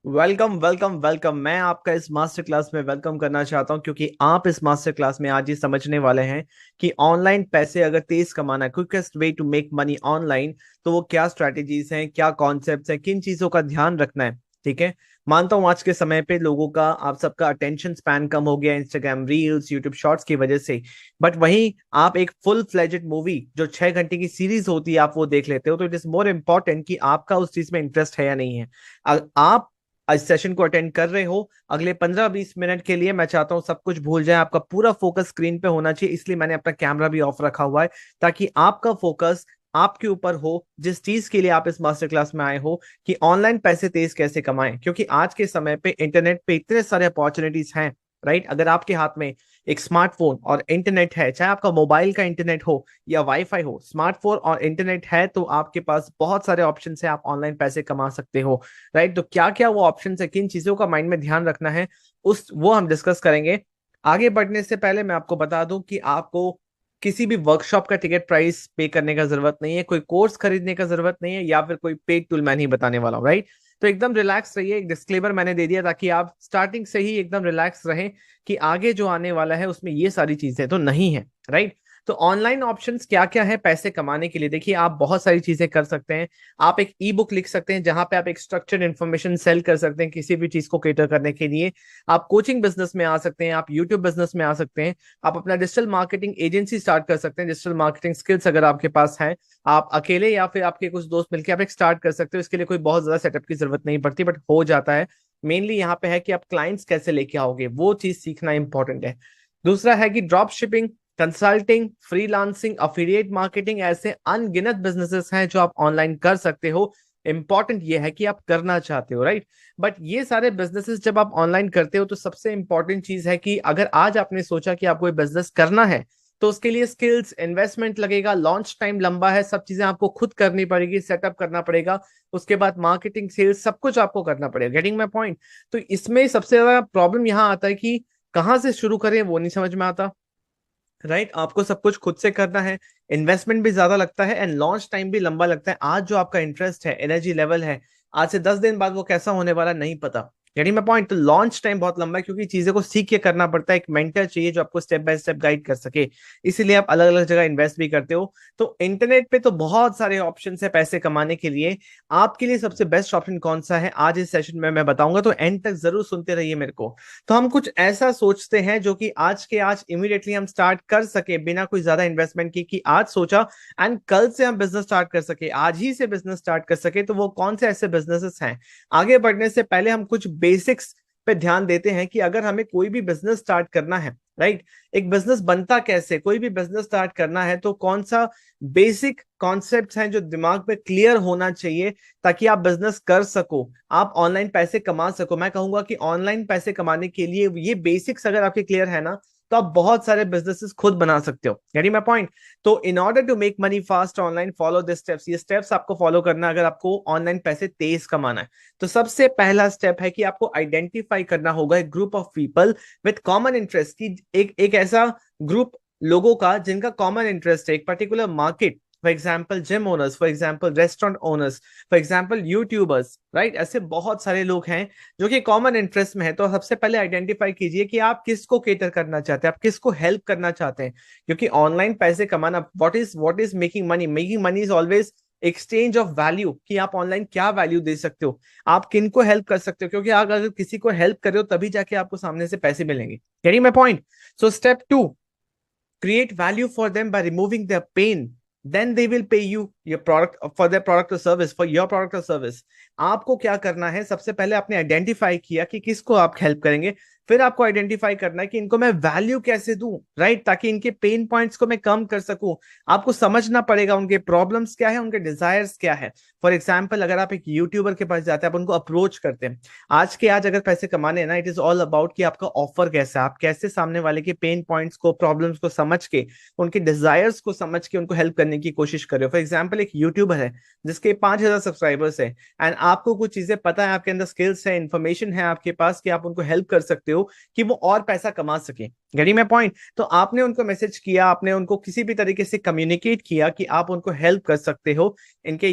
Welcome welcome welcome. मैं आपका इस मास्टर क्लास में वेलकम करना चाहता हूं क्योंकि आप इस मास्टर क्लास में आज ये समझने वाले हैं कि ऑनलाइन पैसे अगर तेज कमाना है, quickest way to make money online, तो वो क्या स्ट्रैटेजीज हैं, क्या कॉन्सेप्ट्स हैं, किन चीजों का ध्यान रखना है। ठीक है। मानता हूं आज के समय पे लोगों का, आप सबका अटेंशन स्पैन कम हो गया इंस्टाग्राम रील्स यूट्यूब शॉर्ट्स की वजह से। बट वहीं आप एक फुल फ्लेजेड मूवी जो 6 घंटे की सीरीज होती है आप वो देख लेते हो, तो इट इज मोर इम्पोर्टेंट कि आपका उस चीज में इंटरेस्ट है या नहीं है। आप इस सेशन को अटेंड कर रहे हो, अगले 15-20 मिनट के लिए मैं चाहता हूं सब कुछ भूल जाए, आपका पूरा फोकस स्क्रीन पे होना चाहिए। इसलिए मैंने अपना कैमरा भी ऑफ रखा हुआ है ताकि आपका फोकस आपके ऊपर हो, जिस चीज के लिए आप इस मास्टर क्लास में आए हो, कि ऑनलाइन पैसे तेज कैसे कमाएं। क्योंकि आज के समय पे इंटरनेट पे इतने सारे अपॉर्चुनिटीज हैं। राइट। अगर आपके हाथ में एक स्मार्टफोन और इंटरनेट है, चाहे आपका मोबाइल का इंटरनेट हो या वाईफाई हो, स्मार्टफोन और इंटरनेट है तो आपके पास बहुत सारे ऑप्शन है, आप ऑनलाइन पैसे कमा सकते हो। राइट। तो क्या क्या वो ऑप्शन है, किन चीजों का माइंड में ध्यान रखना है, उस वो हम डिस्कस करेंगे। आगे बढ़ने से पहले मैं आपको बता दूं कि आपको किसी भी वर्कशॉप का टिकट प्राइस पे करने का जरूरत नहीं है, कोई कोर्स खरीदने का जरूरत नहीं है, या फिर कोई पेड टूल मैं नहीं बताने वाला हूँ। राइट। तो एकदम रिलैक्स रहिए, एक डिस्क्लेमर मैंने दे दिया ताकि आप स्टार्टिंग से ही एकदम रिलैक्स रहें कि आगे जो आने वाला है उसमें ये सारी चीजें तो नहीं है। राइट। तो ऑनलाइन ऑप्शंस क्या क्या है पैसे कमाने के लिए, देखिए आप बहुत सारी चीजें कर सकते हैं। आप एक ई बुक लिख सकते हैं जहां पे आप एक स्ट्रक्चर्ड इन्फॉर्मेशन सेल कर सकते हैं किसी भी चीज को केटर करने के लिए। आप कोचिंग बिजनेस में आ सकते हैं, आप यूट्यूब बिजनेस में आ सकते हैं, आप अपना डिजिटल मार्केटिंग एजेंसी स्टार्ट कर सकते हैं। डिजिटल मार्केटिंग स्किल्स अगर आपके पास है, आप अकेले या फिर आपके कुछ दोस्त मिलकर आप एक स्टार्ट कर सकते हो। इसके लिए कोई बहुत ज्यादा सेटअप की जरूरत नहीं पड़ती, बट हो जाता है। मेनली यहाँ पे है कि आप क्लाइंट्स कैसे लेके आओगे, वो चीज सीखना इंपॉर्टेंट है। दूसरा है कि drop shipping, consulting, freelancing, affiliate marketing, ऐसे अनगिनत बिजनेसेस हैं जो आप ऑनलाइन कर सकते हो। इंपॉर्टेंट ये है कि आप करना चाहते हो। राइट। बट ये सारे बिजनेसेस जब आप ऑनलाइन करते हो तो सबसे इंपॉर्टेंट चीज है कि अगर आज आपने सोचा कि आपको ये बिजनेस करना है, तो उसके लिए स्किल्स, इन्वेस्टमेंट लगेगा, लॉन्च टाइम लंबा है, सब चीजें आपको खुद करनी पड़ेगी, सेटअप करना पड़ेगा। उसके बाद मार्केटिंग, सेल्स, सब कुछ आपको करना पड़ेगा। Getting my point. तो इसमें सबसे ज्यादा प्रॉब्लम यहाँ आता है कि कहाँ से शुरू करें वो नहीं समझ में आता। राइट। आपको सब कुछ खुद से करना है, इन्वेस्टमेंट भी ज्यादा लगता है एंड लॉन्च टाइम भी लंबा लगता है। आज जो आपका इंटरेस्ट है, एनर्जी लेवल है, आज से 10 दिन बाद वो कैसा होने वाला नहीं पता। यानी मैं पॉइंट, तो लॉन्च टाइम बहुत लंबा है क्योंकि चीजें को सीख के करना पड़ता है। एक मेंटर चाहिए जो आपको स्टेप बाय स्टेप गाइड कर सके, इसीलिए आप अलग अलग जगह इन्वेस्ट भी करते हो। तो इंटरनेट पे तो बहुत सारे ऑप्शन है पैसे कमाने के लिए। आपके लिए सबसे बेस्ट ऑप्शन कौन सा है आज इस सेशन में मैं बताऊंगा, तो एंड तक जरूर सुनते रहिए मेरे को। तो हम कुछ ऐसा सोचते हैं जो कि आज के आज इमीडिएटली हम स्टार्ट कर सके बिना कोई ज्यादा इन्वेस्टमेंट की, कि आज सोचा एंड कल से हम बिजनेस स्टार्ट कर सके, आज ही से बिजनेस स्टार्ट कर सके। तो वो कौन से ऐसे बिजनेसेस हैं। आगे बढ़ने से पहले हम कुछ बेसिक्स पे ध्यान देते हैं कि अगर हमें कोई भी बिजनेस स्टार्ट करना है, राइट, एक बिजनेस बनता कैसे, कोई भी बिजनेस स्टार्ट करना है तो कौन सा बेसिक कॉन्सेप्ट्स हैं जो दिमाग पे क्लियर होना चाहिए ताकि आप बिजनेस कर सको, आप ऑनलाइन पैसे कमा सको। मैं कहूंगा कि ऑनलाइन पैसे कमाने के लिए ये बेसिक्स अगर आपके क्लियर है ना, तो आप बहुत सारे बिजनेसेस खुद बना सकते हो। यानी मैं पॉइंट, तो in order to make money fast online follow this steps, ये स्टेप्स आपको फॉलो करना है अगर आपको ऑनलाइन पैसे तेज कमाना है। तो सबसे पहला स्टेप है कि आपको आइडेंटिफाई करना होगा एक group of people with common interest, की एक ऐसा ग्रुप लोगों का जिनका कॉमन इंटरेस्ट है एक particular market. For example gym owners, for example restaurant owners, for example YouTubers. Right. ऐसे बहुत सारे लोग हैं जो कि कॉमन इंटरेस्ट में है। तो सबसे पहले आइडेंटिफाई कीजिए कि आप किसको केटर करना चाहते हैं, आप किसको हेल्प करना चाहते हैं। क्योंकि ऑनलाइन पैसे कमाना, what is making money, making money is always exchange of value, कि आप ऑनलाइन क्या वैल्यू दे सकते हो, आप किनको हेल्प कर सकते हो। क्योंकि आप अगर किसी को हेल्प कर रहे हो तभी जाके आपको सामने से पैसे मिलेंगे। यानी मैं point. So step two, create value for them by removing their pain, then they will pay you your product for their product or service, for your product or service। आपको क्या करना है, सबसे पहले आपने आइडेंटिफाई किया कि किसको आप हेल्प करेंगे, फिर आपको आइडेंटिफाई करना है कि इनको मैं वैल्यू कैसे दूं, राइट, ताकि इनके पेन पॉइंट्स को मैं कम कर सकूं। आपको समझना पड़ेगा उनके प्रॉब्लम्स क्या है, उनके डिजायर्स क्या है। फॉर एग्जाम्पल अगर आप एक यूट्यूबर के पास जाते हैं, आप उनको अप्रोच करते हैं, आज के आज अगर पैसे कमाने हैं ना, इट इज ऑल अबाउट कि आपका ऑफर कैसा है, आप कैसे सामने वाले के पेन पॉइंट्स को, प्रॉब्लम्स को समझ के, उनके डिजायर्स को समझ के उनको हेल्प करने की कोशिश कर रहे हो। फॉर एग्जाम्पल एक यूट्यूबर है जिसके 5,000 सब्सक्राइबर्स है एंड आपको कुछ चीजें पता है, आपके अंदर स्किल्स है, इन्फॉर्मेशन है आपके पास कि आप उनको हेल्प कर सकते हो। हो कि वो और पैसा कमा सके। Getting my point? तो आपने उनको मैसेज किया, आपने उनको किसी भी तरीके से कम्युनिकेट किया कि आप उनको हेल्प कर सकते हो इनके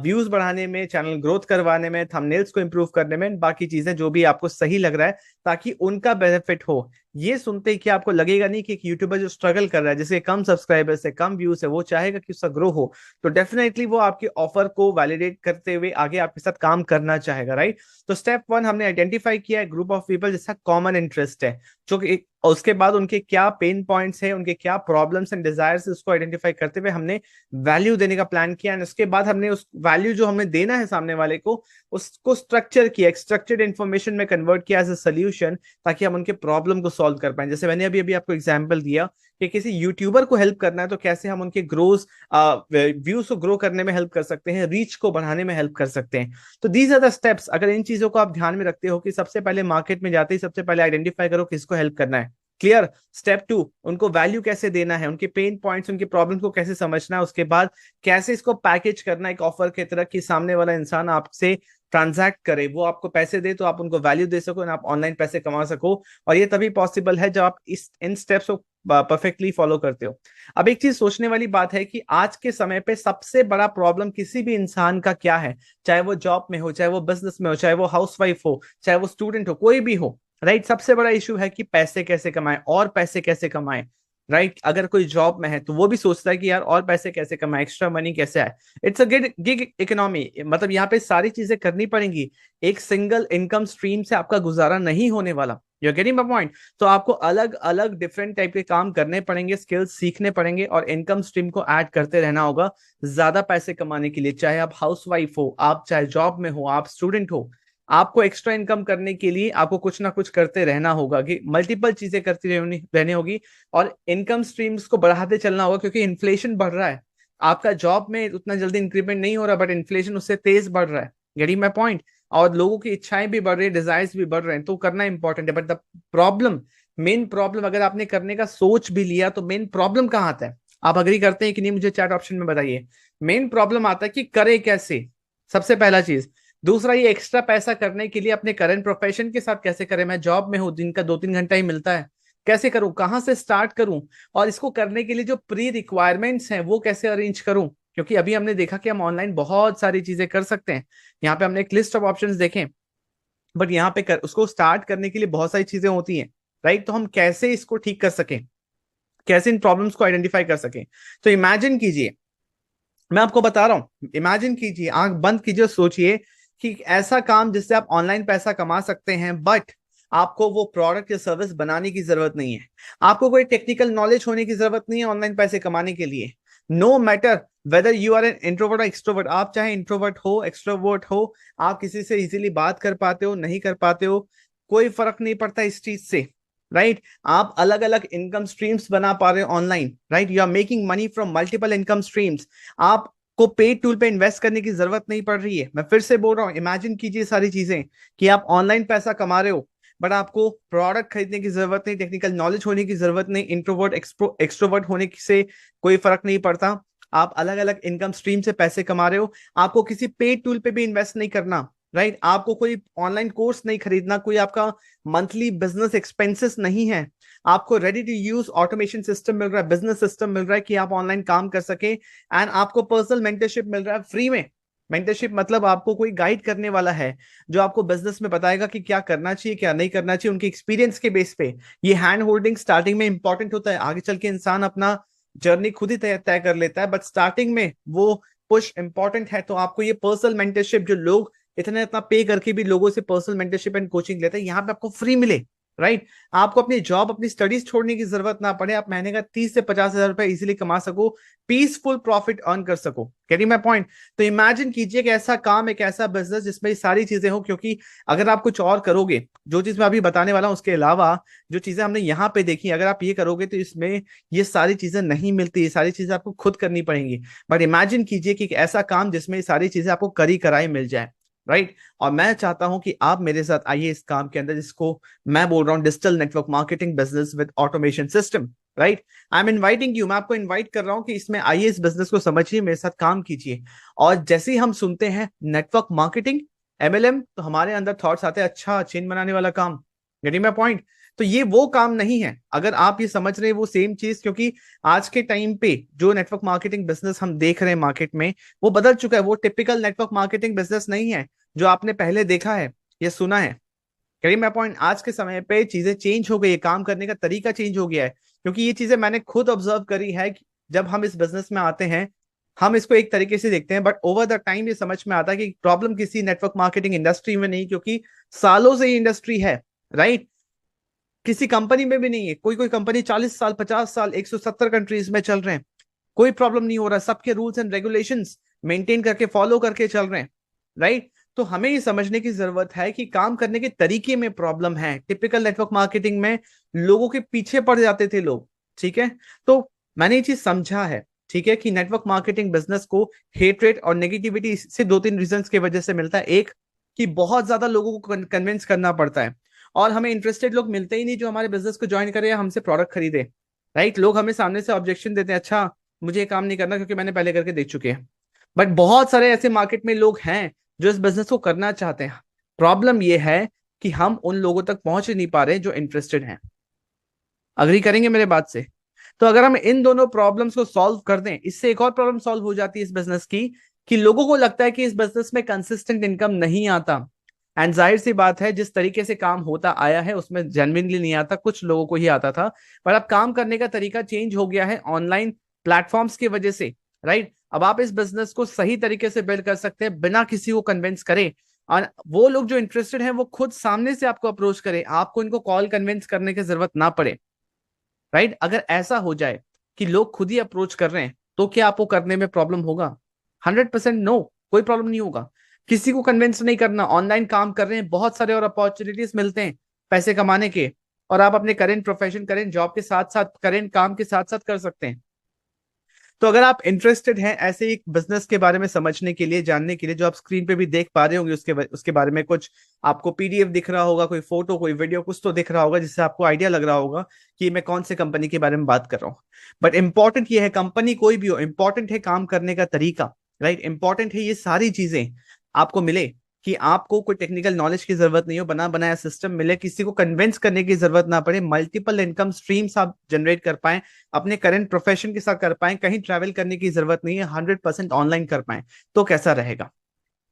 व्यूज बढ़ाने में, चैनल ग्रोथ करवाने में, थंबनेल्स को इंप्रूव करने में, बाकी चीजें जो भी आपको सही लग रहा है, ताकि उनका बेनिफिट हो। ये सुनते ही कि आपको लगेगा नहीं कि एक यूट्यूबर जो स्ट्रगल कर रहा है, जिसके कम सब्सक्राइबर्स है, कम व्यूज है, वो चाहेगा कि उसका ग्रो हो, तो डेफिनेटली वो आपके ऑफर को वैलिडेट करते हुए आगे आपके साथ काम करना चाहेगा, राइट? तो स्टेप वन हमने आइडेंटिफाई किया है ग्रुप ऑफ पीपल जिसका कॉमन इंटरेस्ट है, जो कि उसके बाद उनके क्या पेन पॉइंट्स है, उनके क्या प्रॉब्लम्स एंड डिजायर्स, उसको आइडेंटिफाई करते हुए हमने वैल्यू देने का प्लान किया। एंड उसके बाद हमने उस वैल्यू जो हमें देना है सामने वाले को, उसको स्ट्रक्चर किया, स्ट्रक्चर्ड इन्फॉर्मेशन में कन्वर्ट किया एज अ सोल्यूशन, ताकि हम उनके प्रॉब्लम को सॉल्व कर पाए। जैसे मैंने अभी अभी आपको एग्जांपल दिया कि किसी यूट्यूबर को हेल्प करना है तो कैसे हम उनके ग्रोज व्यूज को ग्रो करने में हेल्प कर सकते हैं, रीच को बढ़ाने में हेल्प कर सकते हैं। तो दीज आर द स्टेप्स। अगर इन चीजों को आप ध्यान में रखते हो कि सबसे पहले मार्केट में जाते ही सबसे पहले आइडेंटिफाई करो किसको हेल्प करना है, क्लियर। स्टेप टू, उनको वैल्यू कैसे देना है, उनके पेन पॉइंट्स, उनके प्रॉब्लम्स को कैसे समझना है, उसके बाद कैसे इसको पैकेज करना है एक ऑफर की तरह कि सामने वाला इंसान आपसे ट्रांजैक्ट करे, वो आपको पैसे दे तो आप उनको वैल्यू दे सको और आप ऑनलाइन पैसे कमा सको। और ये तभी पॉसिबल है जब आप इस इन स्टेप्स को परफेक्टली फॉलो करते हो। अब एक चीज सोचने वाली बात है कि आज के समय पे सबसे बड़ा प्रॉब्लम किसी भी इंसान का क्या है, चाहे वो जॉब में हो, चाहे वो बिजनेस में हो, चाहे वो हाउसवाइफ हो, चाहे वो स्टूडेंट हो, कोई भी हो, राइट? सबसे बड़ा इशू है कि पैसे कैसे कमाएं और पैसे कैसे कमाएं, राइट? अगर कोई जॉब में है तो वो भी सोचता है कि यार और पैसे कैसे कमाएं, एक्स्ट्रा मनी कैसे आए। इट्स अ गिग इकोनॉमी, मतलब यहाँ पे सारी चीजें करनी पड़ेंगी। एक सिंगल इनकम स्ट्रीम से आपका गुजारा नहीं होने वाला। You getting my point? तो आपको अलग अलग डिफरेंट टाइप के काम करने पड़ेंगे, स्किल्स सीखने पड़ेंगे और इनकम स्ट्रीम को ऐड करते रहना होगा ज्यादा पैसे कमाने के लिए। चाहे आप हाउसवाइफ हो, आप चाहे जॉब में हो, आप स्टूडेंट हो, आपको एक्स्ट्रा इनकम करने के लिए आपको कुछ ना कुछ करते रहना होगा, कि मल्टीपल चीजें करती रहनी होगी और इनकम स्ट्रीम्स को बढ़ाते चलना होगा, क्योंकि इन्फ्लेशन बढ़ रहा है। आपका जॉब में उतना जल्दी इंक्रीमेंट नहीं हो रहा, बट इन्फ्लेशन उससे तेज बढ़ रहा है। Getting my point? और लोगों की इच्छाएं भी बढ़ रही है, डिजायर्स भी बढ़ रहे हैं, तो करना इंपॉर्टेंट है। But the problem, main problem, अगर आपने करने का सोच भी लिया तो मेन प्रॉब्लम कहाँ आता है? आप अग्री करते हैं कि नहीं, मुझे चैट ऑप्शन में बताइए। मेन प्रॉब्लम आता है कि करे कैसे, सबसे पहला चीज। दूसरा, ये एक्स्ट्रा पैसा करने के लिए अपने करंट प्रोफेशन के साथ कैसे करें? मैं जॉब में हूँ, दिन का 2-3 घंटा ही मिलता है, कैसे करूं, कहां से स्टार्ट करूं? और इसको करने के लिए जो प्री रिक्वायरमेंट्स हैं वो कैसे अरेंज करूं? क्योंकि अभी हमने देखा कि हम ऑनलाइन बहुत सारी चीजें कर सकते हैं। यहाँ पे हमने एक लिस्ट ऑफ ऑप्शंस देखे, बट यहाँ पे उसको स्टार्ट करने के लिए बहुत सारी चीजें होती हैं, राइट? तो हम कैसे इसको ठीक कर सकें, कैसे इन प्रॉब्लम्स को आइडेंटिफाई कर सकें? तो इमेजिन कीजिए, मैं आपको बता रहा हूं, इमेजिन कीजिए, आंख बंद कीजिए, सोचिए कि ऐसा काम जिससे आप ऑनलाइन पैसा कमा सकते हैं, बट आपको वो प्रोडक्ट या सर्विस बनाने की जरूरत नहीं है, आपको कोई टेक्निकल नॉलेज होने की जरूरत नहीं है ऑनलाइन पैसे कमाने के लिए। No matter whether you are an introvert और एक्सट्रोवर्ट, आप चाहे इंट्रोवर्ट हो, एक्सट्रोवर्ट हो, आप किसी से इजीली बात कर पाते हो, नहीं कर पाते हो, कोई फर्क नहीं पड़ता इस चीज से, राइट? आप अलग अलग इनकम स्ट्रीम्स बना पा रहे हो online, right? You are making money from multiple income streams. आपको पेड टूल पे इन्वेस्ट करने की जरूरत नहीं पड़ रही है। मैं फिर से बोल रहा हूं, इमेजिन कीजिए सारी चीजें कि आप ऑनलाइन पैसा कमा रहे हो, बट आपको प्रोडक्ट खरीदने की जरूरत नहीं, टेक्निकल नॉलेज होने की जरूरत नहीं, इंट्रोवर्ट एक्सट्रोवर्ट होने से कोई फर्क नहीं पड़ता। आप अलग अलग इनकम स्ट्रीम से पैसे कमा रहे हो, आपको किसी पेड टूल पे भी इन्वेस्ट नहीं करना, राइट? आपको कोई ऑनलाइन कोर्स नहीं खरीदना, कोई आपका मंथली बिजनेस एक्सपेंसेस नहीं है, आपको ready to use automation system मिल रहा है, बिजनेस सिस्टम मिल रहा है कि आप ऑनलाइन काम कर सके, एंड आपको पर्सनल मेंटरशिप मिल रहा है फ्री में। मेंटरशिप मतलब आपको कोई गाइड करने वाला है जो आपको बिजनेस में बताएगा कि क्या करना चाहिए, क्या नहीं करना चाहिए, उनके एक्सपीरियंस के बेस पे। ये हैंड होल्डिंग स्टार्टिंग में इंपॉर्टेंट होता है, आगे चल के इंसान अपना जर्नी खुद ही तय तय कर लेता है, बट स्टार्टिंग में वो पुश इंपॉर्टेंट है। तो आपको ये पर्सनल मेंटरशिप, जो लोग इतना पे करके भी लोगों से पर्सनल मेंटरशिप एंड कोचिंग लेते हैं, यहाँ पे आपको फ्री मिले, राइट? आपको अपनी जॉब, अपनी स्टडीज छोड़ने की जरूरत ना पड़े, आप महीने का 30 से 50 हजार रुपए इजीली कमा सको, पीसफुल प्रॉफिट अर्न कर सको। Getting my point? तो इमेजिन कीजिए कि ऐसा काम, एक ऐसा बिजनेस जिसमें ये सारी चीजें हो, क्योंकि अगर आप कुछ और करोगे, जो चीज मैं अभी बताने वाला हूं उसके अलावा जो चीजें हमने यहाँ पे देखी, अगर आप ये करोगे तो इसमें ये सारी चीजें नहीं मिलती, ये सारी चीजें आपको खुद करनी पड़ेंगी। बट इमेजिन कीजिए कि एक ऐसा काम जिसमें ये सारी चीजें आपको करी कराई मिल जाए, राइट? और मैं चाहता हूं कि आप मेरे साथ आइए इस काम के अंदर, जिसको मैं बोल रहा हूं digital network marketing business with automation system, right? I am inviting you, मैं आपको इनवाइट कर रहा हूं कि इसमें आइए, इस बिजनेस को समझिए, मेरे साथ काम कीजिए। और जैसे ही हम सुनते हैं नेटवर्क मार्केटिंग, एमएलएम, तो हमारे अंदर थॉट्स आते हैं, अच्छा चेन बनाने वाला काम, गेटिंग माय पॉइंट? तो ये वो काम नहीं है, अगर आप ये समझ रहे हैं वो सेम चीज, क्योंकि आज के टाइम पे जो नेटवर्क मार्केटिंग बिजनेस हम देख रहे हैं मार्केट में, वो बदल चुका है। वो टिपिकल नेटवर्क मार्केटिंग बिजनेस नहीं है जो आपने पहले देखा है या सुना है। करीब मैं पॉइंट, आज के समय पे चीजें चेंज हो गई है, काम करने का तरीका चेंज हो गया है। क्योंकि ये चीजें मैंने खुद ऑब्जर्व करी है कि जब हम इस बिजनेस में आते हैं, हम इसको एक तरीके से देखते हैं, बट ओवर द टाइम ये समझ में आता है कि प्रॉब्लम किसी नेटवर्क मार्केटिंग इंडस्ट्री में नहीं, क्योंकि सालों से ये इंडस्ट्री है, राइट? किसी कंपनी में भी नहीं है। कोई कोई कंपनी 40 साल, 50 साल, 170 कंट्रीज में चल रहे हैं, कोई प्रॉब्लम नहीं हो रहा, सबके रूल्स एंड रेगुलेशंस मेंटेन करके फॉलो करके चल रहे हैं, राइट? तो हमें ये समझने की जरूरत है कि काम करने के तरीके में प्रॉब्लम है। टिपिकल नेटवर्क मार्केटिंग में लोगों के पीछे पड़ जाते थे लोग, ठीक है? तो मैंने ये चीज समझा है, ठीक है, कि नेटवर्क मार्केटिंग बिजनेस को हेट्रेट और नेगेटिविटी से दो तीन रीजंस की वजह से मिलता है। एक, कि बहुत ज्यादा लोगों को कन्विंस करना पड़ता है, और हमें इंटरेस्टेड लोग मिलते ही नहीं जो हमारे बिजनेस को ज्वाइन करे या हमसे प्रोडक्ट खरीदे, राइट? लोग हमें सामने से ऑब्जेक्शन देते हैं, अच्छा मुझे ये काम नहीं करना क्योंकि मैंने पहले करके देख चुके हैं। बट बहुत सारे ऐसे मार्केट में लोग हैं जो इस बिजनेस को करना चाहते हैं। प्रॉब्लम ये है कि हम उन लोगों तक पहुंच ही नहीं पा रहे जो इंटरेस्टेड हैं। अग्री करेंगे मेरे बात से? तो अगर हम इन दोनों प्रॉब्लम्स को सॉल्व कर दें, इससे एक और प्रॉब्लम सॉल्व हो जाती है इस बिजनेस की, कि लोगों को लगता है कि इस बिजनेस में कंसिस्टेंट इनकम नहीं आता। एंड जाहिर सी बात है, जिस तरीके से काम होता आया है उसमें जेन्युइनली नहीं आता, कुछ लोगों को ही आता था। पर अब काम करने का तरीका चेंज हो गया है ऑनलाइन प्लेटफॉर्म्स की वजह से, राइट? अब आप इस बिजनेस को सही तरीके से बिल्ड कर सकते हैं बिना किसी को कन्विंस करे, और वो लोग जो इंटरेस्टेड हैं वो खुद सामने से आपको अप्रोच करें, आपको इनको कॉल कन्विंस करने की जरूरत ना पड़े, राइट? अगर ऐसा हो जाए कि लोग खुद ही अप्रोच कर रहे हैं, तो क्या आपको करने में प्रॉब्लम होगा? 100% नो, कोई प्रॉब्लम नहीं होगा। किसी को कन्विंस नहीं करना, ऑनलाइन काम कर रहे हैं, बहुत सारे और अपॉर्चुनिटीज मिलते हैं पैसे कमाने के, और आप अपने करेंट प्रोफेशन, करेंट जॉब के साथ साथ, करेंट काम के साथ साथ कर सकते हैं। तो अगर आप इंटरेस्टेड हैं ऐसे एक बिजनेस के बारे में समझने के लिए, जानने के लिए, जो आप स्क्रीन पे भी देख पा रहे होंगे, उसके बारे में कुछ आपको पीडीएफ दिख रहा होगा, कोई फोटो, कोई वीडियो, कुछ तो दिख रहा होगा जिससे आपको आइडिया लग रहा होगा कि मैं कौन से कंपनी के बारे में बात कर रहा हूँ। बट इंपॉर्टेंट ये है, कंपनी कोई भी हो, इंपॉर्टेंट है काम करने का तरीका, राइट? इंपॉर्टेंट है ये सारी चीजें आपको मिले, कि आपको कोई टेक्निकल नॉलेज की जरूरत नहीं हो, बना बनाया सिस्टम मिले, किसी को कन्विंस करने की जरूरत ना पड़े, मल्टीपल इनकम स्ट्रीम्स आप जनरेट कर पाए, अपने करंट प्रोफेशन के साथ कर पाए, कहीं ट्रैवल करने की जरूरत नहीं है, 100% ऑनलाइन कर पाए, तो कैसा रहेगा?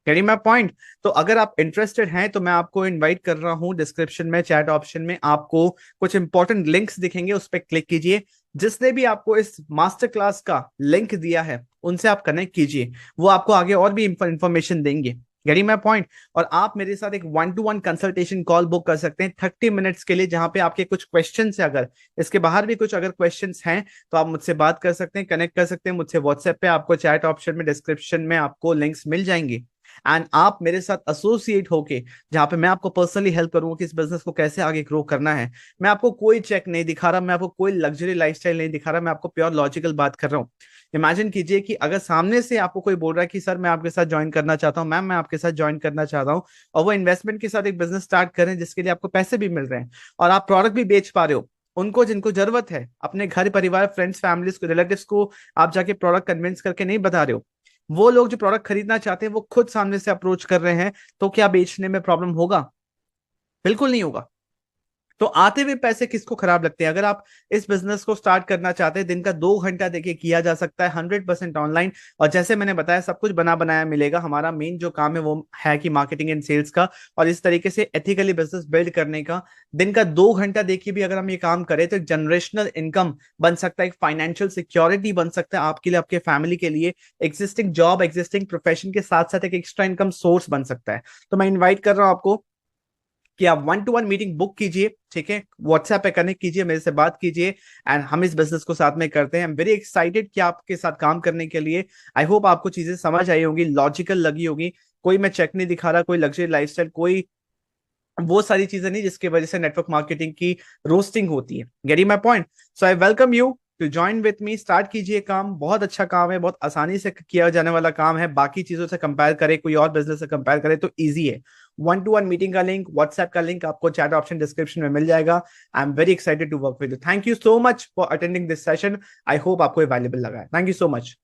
Carry my point? तो अगर आप इंटरेस्टेड हैं तो मैं आपको इनवाइट कर रहा हूं, डिस्क्रिप्शन में चैट ऑप्शन में आपको कुछ इंपॉर्टेंट लिंक्स दिखेंगे, उस पर क्लिक कीजिए। जिसने भी आपको इस मास्टर क्लास का लिंक दिया है उनसे आप कनेक्ट कीजिए, वो आपको आगे और भी इंफॉर्मेशन देंगे। Getting my point? और आप मेरे साथ एक 1-to-1 कंसल्टेशन कॉल बुक कर सकते हैं 30 मिनट्स के लिए, जहां पे आपके कुछ क्वेश्चन है, अगर इसके बाहर भी कुछ अगर क्वेश्चन हैं तो आप मुझसे बात कर सकते हैं, कनेक्ट कर सकते हैं मुझसे व्हाट्सएप पे। आपको चैट ऑप्शन में, डिस्क्रिप्शन में आपको लिंक्स मिल जाएंगे, एंड आप मेरे साथ एसोसिएट होके, जहां पे मैं आपको पर्सनली हेल्प करूंगा कि इस बिजनेस को कैसे आगे ग्रो करना है। मैं आपको कोई चेक नहीं दिखा रहा, मैं आपको कोई लग्जरी लाइफस्टाइल नहीं दिखा रहा, मैं आपको प्योर लॉजिकल बात कर रहा हूँ। इमेजिन कीजिए कि अगर सामने से आपको कोई बोल रहा है कि सर मैं आपके साथ ज्वाइन करना चाहता हूँ, मैम मैं आपके साथ ज्वाइन करना चाहता हूँ, और वो इन्वेस्टमेंट के साथ एक बिजनेस स्टार्ट करें जिसके लिए आपको पैसे भी मिल रहे हैं, और आप प्रोडक्ट भी बेच पा रहे हो, उनको जिनको जरूरत है, अपने घर परिवार, फ्रेंड्स, फैमिलीज को, रिलेटिव्स को आप जाके प्रोडक्ट कन्विंस करके नहीं बता रहे हो, वो लोग जो प्रोडक्ट खरीदना चाहते हैं वो खुद सामने से अप्रोच कर रहे हैं, तो क्या बेचने में प्रॉब्लम होगा? बिल्कुल नहीं होगा। तो आते हुए पैसे किसको खराब लगते हैं? अगर आप इस बिजनेस को स्टार्ट करना चाहते हैं, दिन का 2 घंटा देखिए किया जा सकता है, 100% ऑनलाइन, और जैसे मैंने बताया सब कुछ बना बनाया मिलेगा। हमारा मेन जो काम है वो है कि मार्केटिंग एंड सेल्स का, और इस तरीके से एथिकली बिजनेस बिल्ड करने का। दिन का 2 घंटा देखिए भी अगर हम ये काम करें तो एक जनरेशनल इनकम बन सकता है, एक फाइनेंशियल सिक्योरिटी बन सकता है आपके लिए, आपके फैमिली के लिए, एग्जिस्टिंग जॉब, एग्जिस्टिंग प्रोफेशन के साथ साथ एक एक्स्ट्रा इनकम सोर्स बन सकता है। तो मैं इन्वाइट कर रहा हूँ आपको कि आप 1-to-1 मीटिंग बुक कीजिए, ठीक है? व्हाट्सएप पे कनेक्ट कीजिए, मेरे से बात कीजिए, एंड हम इस बिजनेस को साथ में करते हैं। आई एम वेरी एक्साइटेड कि आपके साथ काम करने के लिए। आई होप आपको चीजें समझ आई होंगी, लॉजिकल लगी होगी, कोई मैं चेक नहीं दिखा रहा, कोई लग्जरी लाइफस्टाइल, कोई वो सारी चीजें नहीं जिसकी वजह से नेटवर्क मार्केटिंग की रोस्टिंग होती है। Getting my point? So I welcome you to join with me. Start कीजिए काम, बहुत अच्छा काम है, बहुत आसानी से किया जाने वाला काम है, बाकी चीजों से कंपेयर करें, कोई और बिजनेस से कंपेयर करें तो इजी है। 1-to-1 मीटिंग का लिंक, व्हाट्सएप का लिंक आपको चैट ऑप्शन डिस्क्रिप्शन में मिल जाएगा। I am very excited to work with you. Thank you so much for attending this session. I hope आपको वैल्यूबल लगा है। Thank you so much.